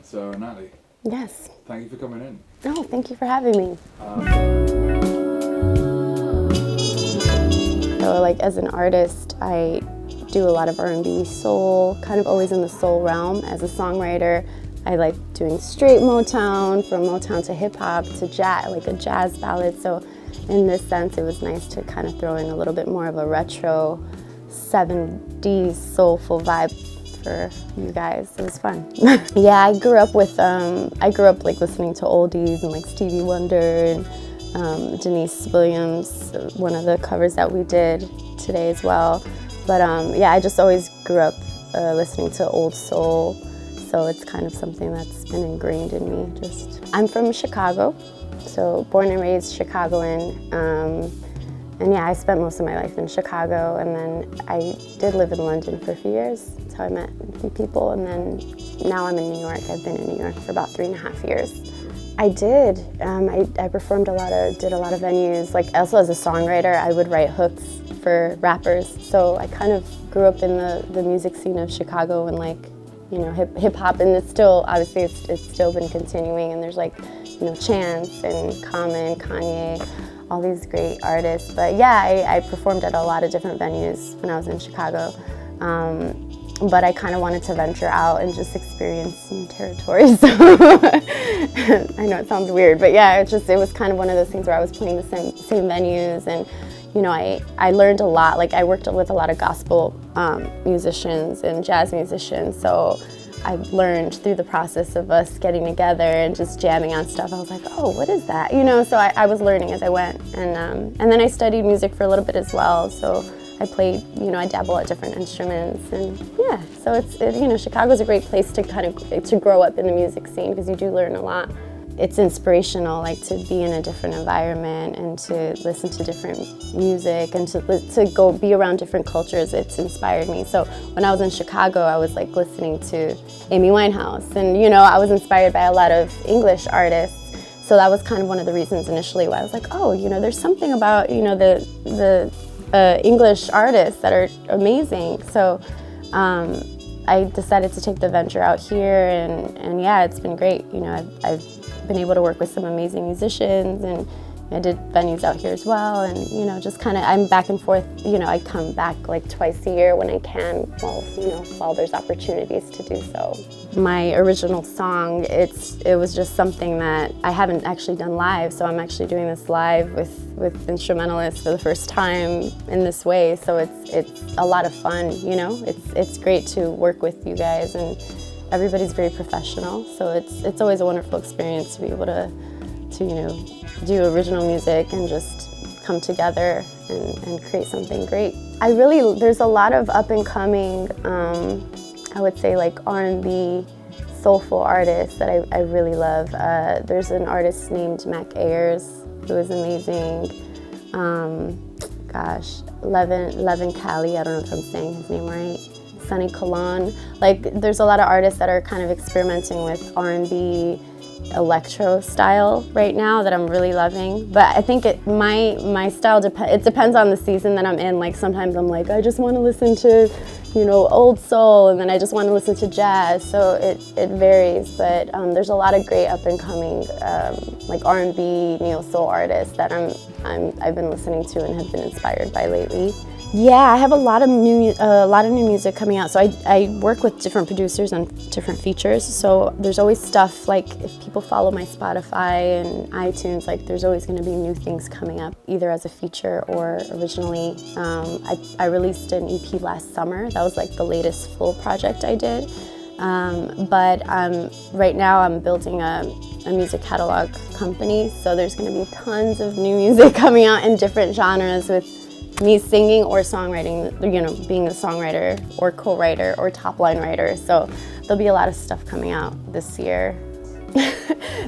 So, Natalie. Yes. Thank you for coming in. No, thank you for having me. So, like, as an artist, I do a lot of R&B, soul, kind of always in the soul realm. As a songwriter, I like doing straight Motown, from Motown to hip hop to jazz, like a jazz ballad. So, in this sense, it was nice to kind of throw in a little bit more of a retro 70s soulful vibe for you guys. It was fun. Yeah, I grew up like listening to oldies and like Stevie Wonder and Denise Williams, one of the covers that we did today as well. But yeah, I just always grew up listening to old soul, so it's kind of something that's been ingrained in me. I'm from Chicago, so born and raised Chicagoan. And yeah, I spent most of my life in Chicago, and then I did live in London for a few years. That's how I met a few people, and then now I'm in New York. I've been in New York for about 3.5 years. I did. I performed did a lot of venues. Like, also as a songwriter, I would write hooks for rappers. So I kind of grew up in the music scene of Chicago and, like, you know, hip hop, and it's still, obviously it's still been continuing, and there's, like, you know, Chance and Common, Kanye, all these great artists. But yeah, I performed at a lot of different venues when I was in Chicago. But I kind of wanted to venture out and just experience new territories. I know it sounds weird, but yeah, it was kind of one of those things where I was playing the same venues, and you know, I learned a lot. Like, I worked with a lot of gospel musicians and jazz musicians, so I learned through the process of us getting together and just jamming on stuff. I was like, oh, what is that? You know, so I was learning as I went. And then I studied music for a little bit as well. So I played, you know, I dabble at different instruments. And yeah, so you know, Chicago's a great place to kind of, to grow up in the music scene, because you do learn a lot. It's inspirational, like, to be in a different environment and to listen to different music and to go be around different cultures. It's inspired me. So when I was in Chicago, I was like listening to Amy Winehouse, and you know, I was inspired by a lot of English artists. So that was kind of one of the reasons initially why I was like, oh, you know, there's something about, you know, the English artists that are amazing. So I decided to take the venture out here, and yeah, it's been great. You know, I've been able to work with some amazing musicians, and I did venues out here as well, and you know, just kind of, I'm back and forth. You know, I come back like twice a year when I can, while there's opportunities to do so. My original song, it was just something that I haven't actually done live, so I'm actually doing this live with instrumentalists for the first time in this way. So it's a lot of fun. You know, it's great to work with you guys, and everybody's very professional. So it's always a wonderful experience to be able to you know, do original music and just come together and create something great. There's a lot of up and coming, I would say, like R&B soulful artists that I really love. There's an artist named Mac Ayers who is amazing. Levin Cali, I don't know if I'm saying his name right. Sunny Colon. Like, there's a lot of artists that are kind of experimenting with R&B electro style right now that I'm really loving. But I think my style depends on the season that I'm in. Like, sometimes I'm like, I just want to listen to, you know, old soul, and then I just want to listen to jazz. So it varies. But there's a lot of great up and coming like R&B, neo soul artists that I've been listening to and have been inspired by lately. Yeah, I have a lot of new music coming out. So I work with different producers on different features. So there's always stuff, like, if people follow my Spotify and iTunes, like, there's always going to be new things coming up, either as a feature or originally. I released an EP last summer. That was like the latest full project I did. But right now I'm building a music catalog company. So there's going to be tons of new music coming out in different genres, with me singing or songwriting, you know, being a songwriter or co-writer or top-line writer. So there'll be a lot of stuff coming out this year.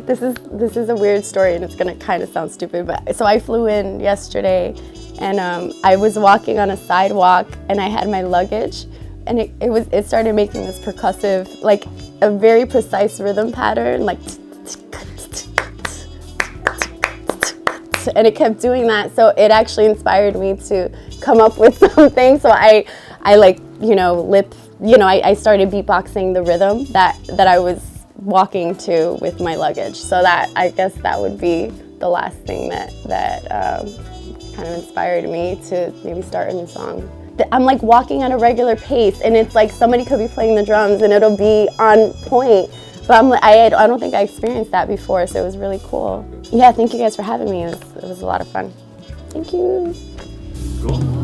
This is a weird story, and it's gonna kind of sound stupid, but so I flew in yesterday, and I was walking on a sidewalk, and I had my luggage, and it started making this percussive, like a very precise rhythm pattern, like, and it kept doing that. So it actually inspired me to come up with something. So I like, you know, I started beatboxing the rhythm that I was walking to with my luggage. So that, I guess that would be the last thing that kind of inspired me to maybe start a new song. I'm like walking at a regular pace, and it's like somebody could be playing the drums and it'll be on point. But I don't think I experienced that before, so it was really cool. Yeah, thank you guys for having me. It was a lot of fun. Thank you. Cool.